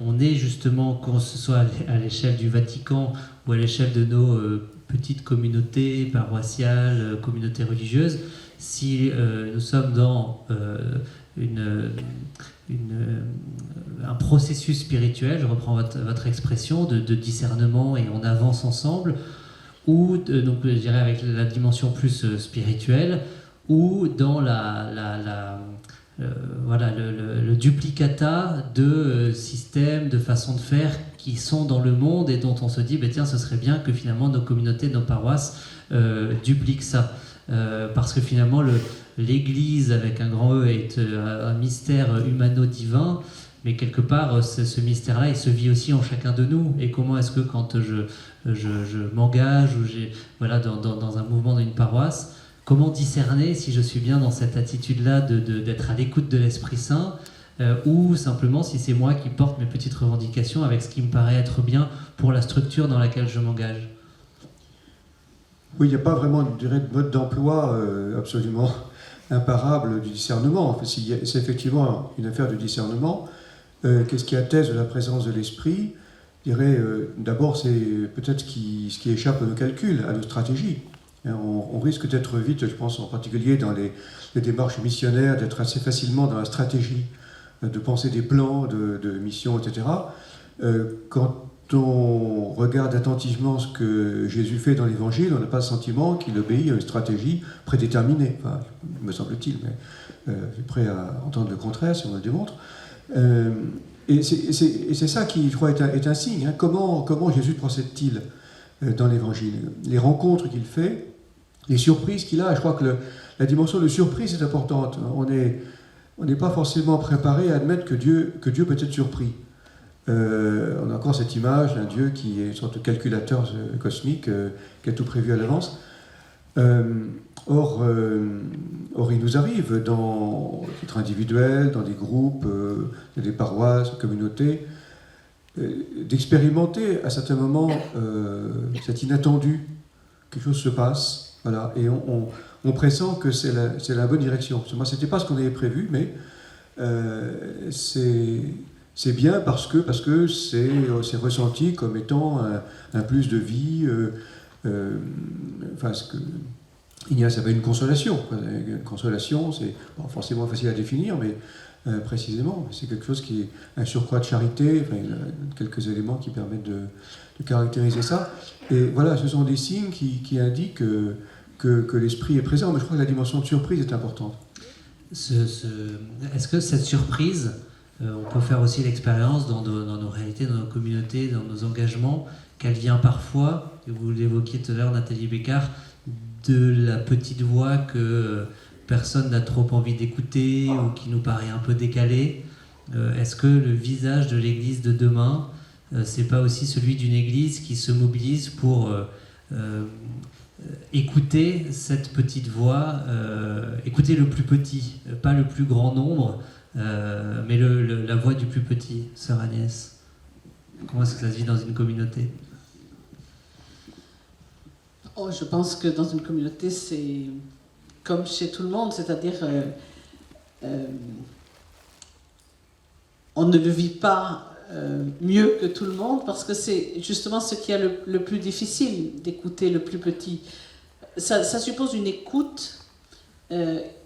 on est justement, que ce soit à l'échelle du Vatican ou à l'échelle de nos petites communautés paroissiales, communautés religieuses, si nous sommes dans un processus spirituel, je reprends votre expression, de discernement et on avance ensemble, ou donc je dirais avec la dimension plus spirituelle, ou dans le duplicata de systèmes, de façons de faire qui sont dans le monde et dont on se dit, tiens, ce serait bien que finalement nos communautés, nos paroisses dupliquent ça. Parce que finalement, l'Église, avec un grand E, est un mystère humano-divin, mais quelque part, ce mystère-là, il se vit aussi en chacun de nous. Et comment est-ce que quand je m'engage ou dans un mouvement d'une paroisse, comment discerner si je suis bien dans cette attitude-là d'être à l'écoute de l'Esprit Saint ou simplement si c'est moi qui porte mes petites revendications avec ce qui me paraît être bien pour la structure dans laquelle je m'engage? Oui, il n'y a pas vraiment, je dirais, de mode d'emploi absolument imparable du discernement. Enfin, c'est effectivement une affaire de discernement. Qu'est-ce qui atteste de la présence de l'Esprit? Je dirais, d'abord, c'est peut-être ce qui échappe à nos calculs, à nos stratégies. On risque d'être vite, je pense en particulier dans les démarches missionnaires, d'être assez facilement dans la stratégie, de penser des plans de mission, etc. Quand on regarde attentivement ce que Jésus fait dans l'Évangile, on n'a pas le sentiment qu'il obéit à une stratégie prédéterminée, enfin, me semble-t-il, mais je suis prêt à entendre le contraire si on me le démontre. Et c'est ça qui, je crois, est un signe. Hein. Comment Jésus procède-t-il dans l'Évangile? Les rencontres qu'il fait, les surprises qu'il a, je crois que la dimension de surprise est importante. On n'est pas forcément préparé à admettre que Dieu peut être surpris. On a encore cette image d'un Dieu qui est une sorte de calculateur cosmique, qui a tout prévu à l'avance. Or, il nous arrive, dans des titres individuels, dans des groupes, dans des paroisses, des communautés, d'expérimenter à certains moments cet inattendu. Quelque chose se passe, voilà, et on pressent que c'est la bonne direction. Moi, ce n'était pas ce qu'on avait prévu, mais c'est bien parce que c'est ressenti comme étant un plus de vie. Ignace avait une consolation. Une consolation, c'est pas forcément facile à définir, mais précisément, c'est quelque chose qui est un surcroît de charité. Enfin, il y a quelques éléments qui permettent de caractériser ça. Et voilà, ce sont des signes qui indiquent que l'esprit est présent. Mais je crois que la dimension de surprise est importante. Est-ce que cette surprise, on peut faire aussi l'expérience dans nos réalités, dans nos communautés, dans nos engagements, qu'elle vient parfois, et vous l'évoquiez tout à l'heure, Nathalie Bécard, de la petite voix que personne n'a trop envie d'écouter ou qui nous paraît un peu décalée. Est-ce que le visage de l'Église de demain, c'est pas aussi celui d'une Église qui se mobilise pour écouter cette petite voix, écouter le plus petit, pas le plus grand nombre, mais la voix du plus petit. Sœur Agnès, comment est-ce que ça se vit dans une communauté ? Oh, je pense que dans une communauté, c'est comme chez tout le monde, c'est-à-dire on ne le vit pas mieux que tout le monde parce que c'est justement ce qui est le plus difficile d'écouter le plus petit. Ça suppose une écoute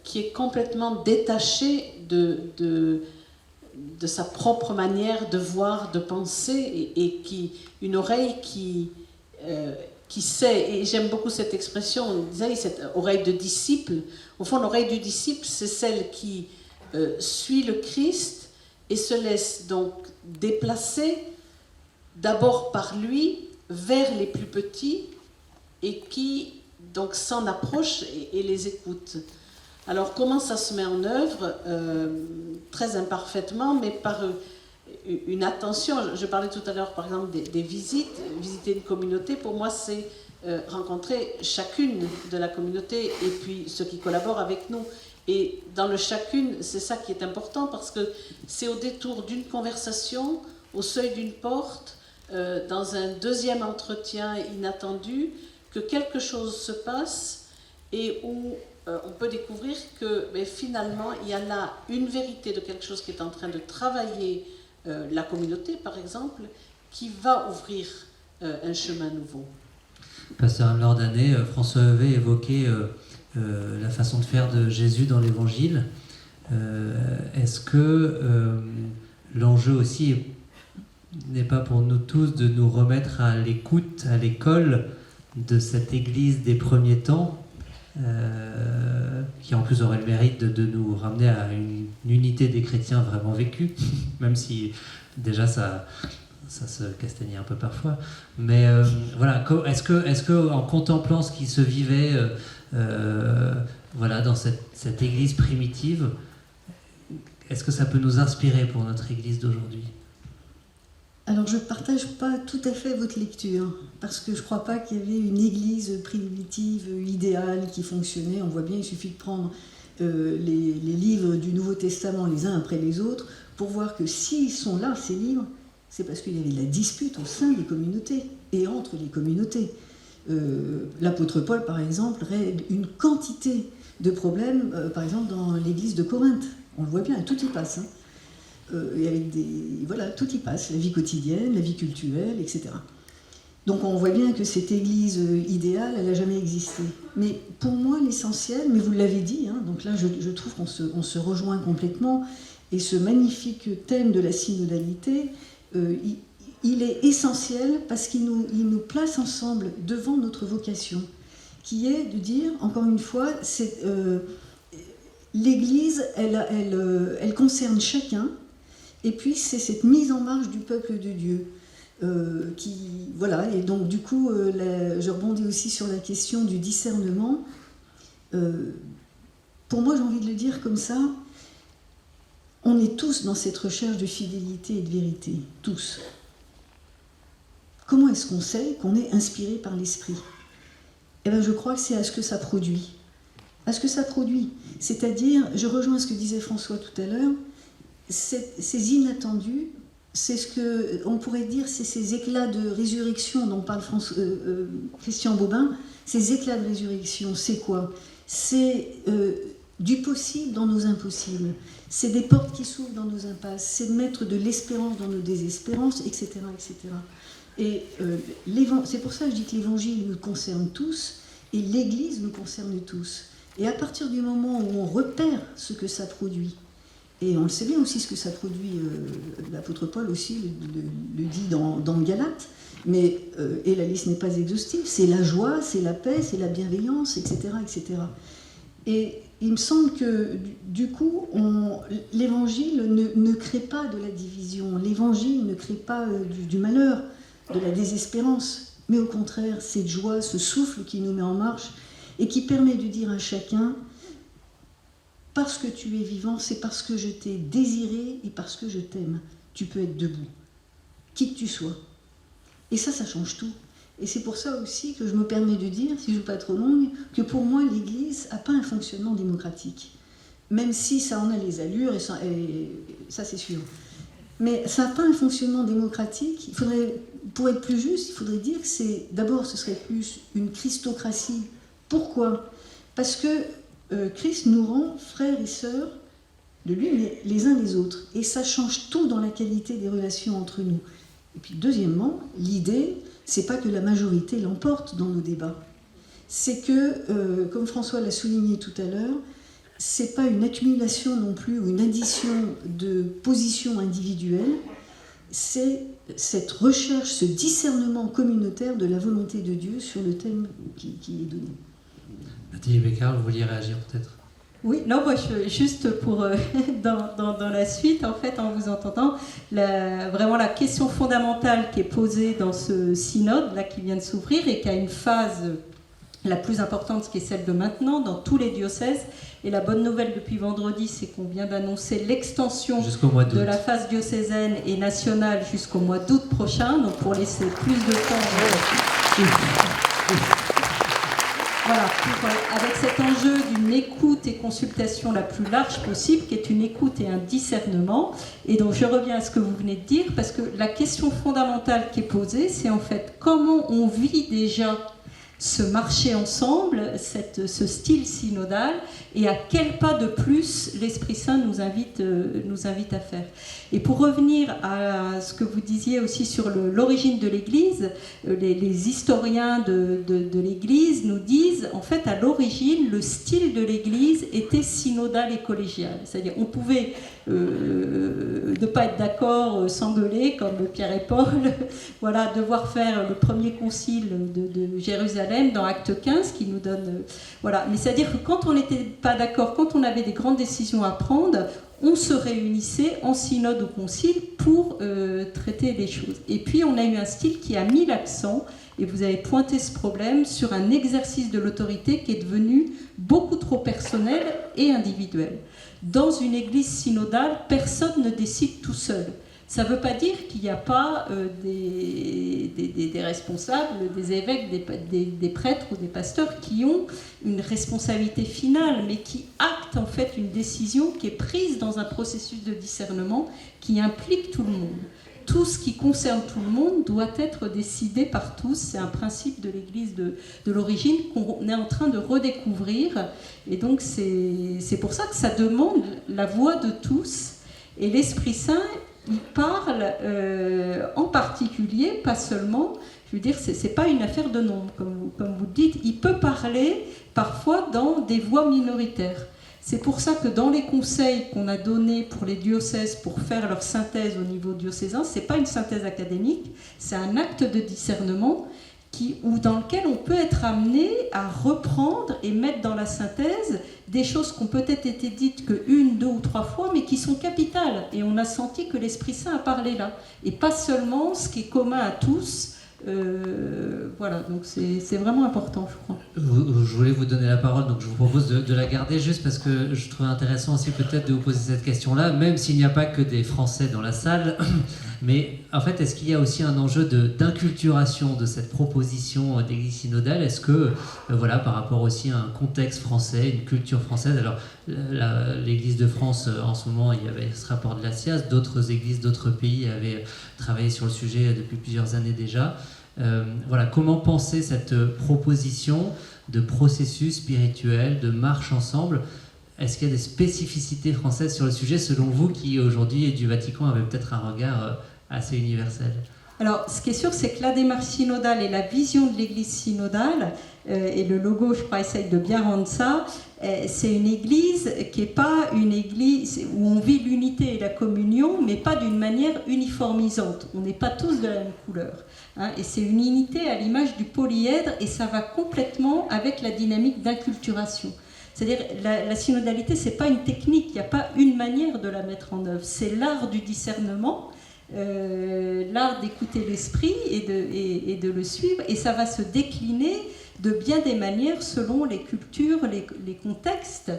qui est complètement détachée de sa propre manière de voir, de penser et une oreille qui sait, et j'aime beaucoup cette expression, on disait cette oreille de disciple. Au fond, l'oreille du disciple, c'est celle qui suit le Christ et se laisse donc déplacer d'abord par lui vers les plus petits et qui donc s'en approche et les écoute. Alors comment ça se met en œuvre ? Très imparfaitement, mais par une attention. Je parlais tout à l'heure par exemple des visites. Visiter une communauté, pour moi c'est rencontrer chacune de la communauté et puis ceux qui collaborent avec nous. Et dans le chacune, c'est ça qui est important parce que c'est au détour d'une conversation, au seuil d'une porte, dans un deuxième entretien inattendu, que quelque chose se passe et où on peut découvrir que finalement il y a là une vérité de quelque chose qui est en train de travailler la communauté par exemple, qui va ouvrir un chemin nouveau. Pasteur Anne-Laure Danet, François Heuvet évoquait la façon de faire de Jésus dans l'Évangile. Est-ce que l'enjeu aussi n'est pas pour nous tous de nous remettre à l'écoute, à l'école de cette Église des premiers temps, qui en plus aurait le mérite de nous ramener à une unité des chrétiens vraiment vécue, même si déjà ça se castagnait un peu parfois. Mais voilà, est-ce que en contemplant ce qui se vivait voilà, dans cette Église primitive, est-ce que ça peut nous inspirer pour notre Église d'aujourd'hui ? Alors je ne partage pas tout à fait votre lecture, parce que je ne crois pas qu'il y avait une église primitive, idéale, qui fonctionnait. On voit bien, il suffit de prendre les livres du Nouveau Testament les uns après les autres, pour voir que s'ils sont là, ces livres, c'est parce qu'il y avait de la dispute au sein des communautés, et entre les communautés. L'apôtre Paul, par exemple, règle une quantité de problèmes, par exemple dans l'église de Corinthe. On le voit bien, tout y passe. Hein. Et avec voilà, tout y passe, la vie quotidienne, la vie culturelle, etc. Donc on voit bien que cette église idéale, elle n'a jamais existé. Mais pour moi, l'essentiel, mais vous l'avez dit, hein, donc là je trouve qu'on se rejoint complètement, et ce magnifique thème de la synodalité, il est essentiel parce qu'il nous place ensemble devant notre vocation, qui est de dire, encore une fois, l'Église, elle concerne chacun. Et puis c'est cette mise en marche du peuple de Dieu voilà. Et donc du coup, je rebondis aussi sur la question du discernement. Pour moi, j'ai envie de le dire comme ça, on est tous dans cette recherche de fidélité et de vérité, tous. Comment est-ce qu'on sait qu'on est inspiré par l'Esprit ? Eh bien, je crois que c'est à ce que ça produit. À ce que ça produit. C'est-à-dire, je rejoins ce que disait François tout à l'heure, ces inattendus, c'est ce qu'on pourrait dire, c'est ces éclats de résurrection dont parle Christian Bobin. Ces éclats de résurrection, c'est quoi ? C'est du possible dans nos impossibles. C'est des portes qui s'ouvrent dans nos impasses. C'est de mettre de l'espérance dans nos désespérances, etc. etc. Et c'est pour ça que je dis que l'Évangile nous concerne tous et l'Église nous concerne tous. Et à partir du moment où on repère ce que ça produit, et on le sait bien aussi ce que ça produit, l'apôtre Paul aussi le dit dans Galates, mais, et la liste n'est pas exhaustive, c'est la joie, c'est la paix, c'est la bienveillance, etc. etc. Et il me semble que du coup, l'Évangile ne crée pas de la division, l'Évangile ne crée pas du malheur, de la désespérance, mais au contraire, cette joie, ce souffle qui nous met en marche et qui permet de dire à chacun, parce que tu es vivant, c'est parce que je t'ai désiré et parce que je t'aime. Tu peux être debout, qui que tu sois. Et ça change tout. Et c'est pour ça aussi que je me permets de dire, si je ne veux pas être trop longue, que pour moi, l'Église n'a pas un fonctionnement démocratique. Même si ça en a les allures, et ça c'est sûr. Mais ça n'a pas un fonctionnement démocratique. Il faudrait, pour être plus juste, il faudrait dire que d'abord, ce serait plus une christocratie. Pourquoi ? Parce que Christ nous rend frères et sœurs de lui, mais les uns les autres. Et ça change tout dans la qualité des relations entre nous. Et puis deuxièmement, l'idée, c'est pas que la majorité l'emporte dans nos débats. C'est que, comme François l'a souligné tout à l'heure, c'est pas une accumulation non plus ou une addition de positions individuelles, c'est cette recherche, ce discernement communautaire de la volonté de Dieu sur le thème qui est donné. Nathalie Beccard, vous vouliez réagir peut-être ? Oui, non, moi, juste pour, dans la suite, en fait, en vous entendant, vraiment la question fondamentale qui est posée dans ce synode, là, qui vient de s'ouvrir, et qui a une phase la plus importante, qui est celle de maintenant, dans tous les diocèses. Et la bonne nouvelle depuis vendredi, c'est qu'on vient d'annoncer l'extension de la phase diocésaine et nationale jusqu'au mois d'août prochain, donc pour laisser plus de temps. Voilà, avec cet enjeu d'une écoute et consultation la plus large possible, qui est une écoute et un discernement. Et donc je reviens à ce que vous venez de dire, parce que la question fondamentale qui est posée, c'est en fait comment on vit déjà ce marcher ensemble, ce style synodal, et à quel pas de plus l'Esprit Saint nous invite à faire. Et pour revenir à ce que vous disiez aussi sur l'origine de l'Église, les historiens de l'Église nous disent, en fait, à l'origine, le style de l'Église était synodal et collégial. C'est-à-dire, on pouvait ne pas être d'accord, s'engueuler, comme Pierre et Paul, voilà, devoir faire le premier concile de Jérusalem dans Acte 15, qui nous donne... voilà. Mais c'est-à-dire que quand on n'était pas d'accord, quand on avait des grandes décisions à prendre, on se réunissait en synode ou concile pour traiter les choses. Et puis on a eu un style qui a mis l'accent, et vous avez pointé ce problème, sur un exercice de l'autorité qui est devenu beaucoup trop personnel et individuel. Dans une église synodale, personne ne décide tout seul. Ça ne veut pas dire qu'il n'y a pas des responsables, des évêques, des prêtres ou des pasteurs qui ont une responsabilité finale, mais qui actent en fait une décision qui est prise dans un processus de discernement qui implique tout le monde. Tout ce qui concerne tout le monde doit être décidé par tous. C'est un principe de l'Église de l'origine qu'on est en train de redécouvrir. Et donc c'est pour ça que ça demande la voix de tous. Et l'Esprit Saint, il parle en particulier, pas seulement, je veux dire, c'est pas une affaire de nombre, comme vous le dites, il peut parler parfois dans des voix minoritaires. C'est pour ça que dans les conseils qu'on a donnés pour les diocèses pour faire leur synthèse au niveau diocésain, c'est pas une synthèse académique, c'est un acte de discernement dans lequel on peut être amené à reprendre et mettre dans la synthèse des choses qui ont peut-être été dites que 1, 2 ou 3 fois, mais qui sont capitales. Et on a senti que l'Esprit Saint a parlé là. Et pas seulement ce qui est commun à tous. Voilà, donc c'est vraiment important, je crois. Je voulais vous donner la parole, donc je vous propose de la garder juste parce que je trouvais intéressant aussi peut-être de vous poser cette question-là, même s'il n'y a pas que des Français dans la salle. Mais en fait, est-ce qu'il y a aussi un enjeu d'inculturation de cette proposition d'église synodale ? Est-ce que, voilà, par rapport aussi à un contexte français, une culture française, alors l'église de France, en ce moment, il y avait ce rapport de la SIAS, d'autres églises, d'autres pays avaient travaillé sur le sujet depuis plusieurs années déjà. Voilà, comment penser cette proposition de processus spirituel, de marche ensemble ? Est-ce qu'il y a des spécificités françaises sur le sujet, selon vous, qui aujourd'hui, du Vatican, avaient peut-être un regard assez universel ? Alors, ce qui est sûr, c'est que la démarche synodale et la vision de l'église synodale, et le logo, je crois, essaye de bien rendre ça, c'est une église qui n'est pas une église où on vit l'unité et la communion, mais pas d'une manière uniformisante. On n'est pas tous de la même couleur. Hein, et c'est une unité à l'image du polyèdre, et ça va complètement avec la dynamique d'inculturation. C'est-à-dire, la synodalité, ce n'est pas une technique, il n'y a pas une manière de la mettre en œuvre. C'est l'art du discernement, l'art d'écouter l'esprit et de le suivre, et ça va se décliner de bien des manières selon les cultures, les contextes.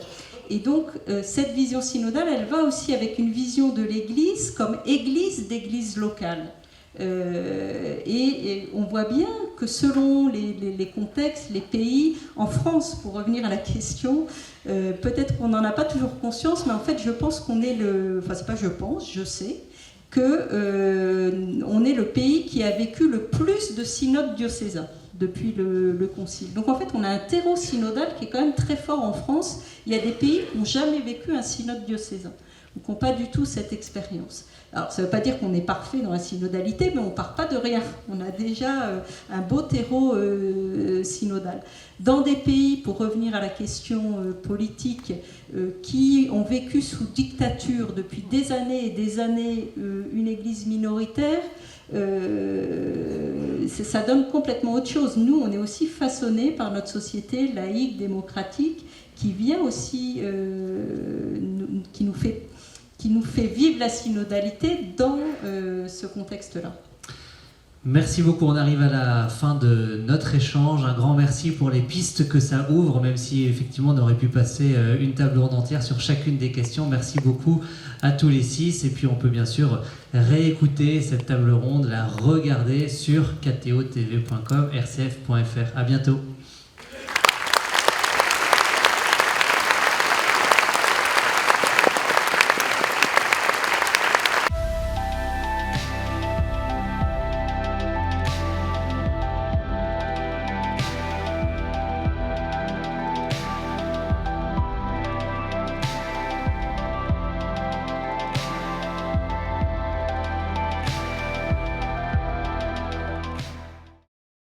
Et donc, cette vision synodale, elle va aussi avec une vision de l'Église comme église d'église locale. Et on voit bien que selon les contextes, les pays, en France, pour revenir à la question, peut-être qu'on n'en a pas toujours conscience, mais en fait je pense qu'on est je sais qu'on est le pays qui a vécu le plus de synodes diocésains depuis le concile. Donc en fait on a un terreau synodal qui est quand même très fort en France. Il y a des pays qui n'ont jamais vécu un synode diocésain, ou qui n'ont pas du tout cette expérience. Alors ça ne veut pas dire qu'on est parfait dans la synodalité, mais on ne part pas de rien. On a déjà un beau terreau synodal. Dans des pays, pour revenir à la question politique, qui ont vécu sous dictature depuis des années et des années une église minoritaire, ça donne complètement autre chose. Nous, on est aussi façonnés par notre société laïque, démocratique, qui vient aussi, qui nous fait vivre la synodalité dans ce contexte-là. Merci beaucoup, on arrive à la fin de notre échange. Un grand merci pour les pistes que ça ouvre, même si effectivement on aurait pu passer une table ronde entière sur chacune des questions. Merci beaucoup à tous les 6, et puis on peut bien sûr réécouter cette table ronde, la regarder sur ktotv.com, rcf.fr. À bientôt.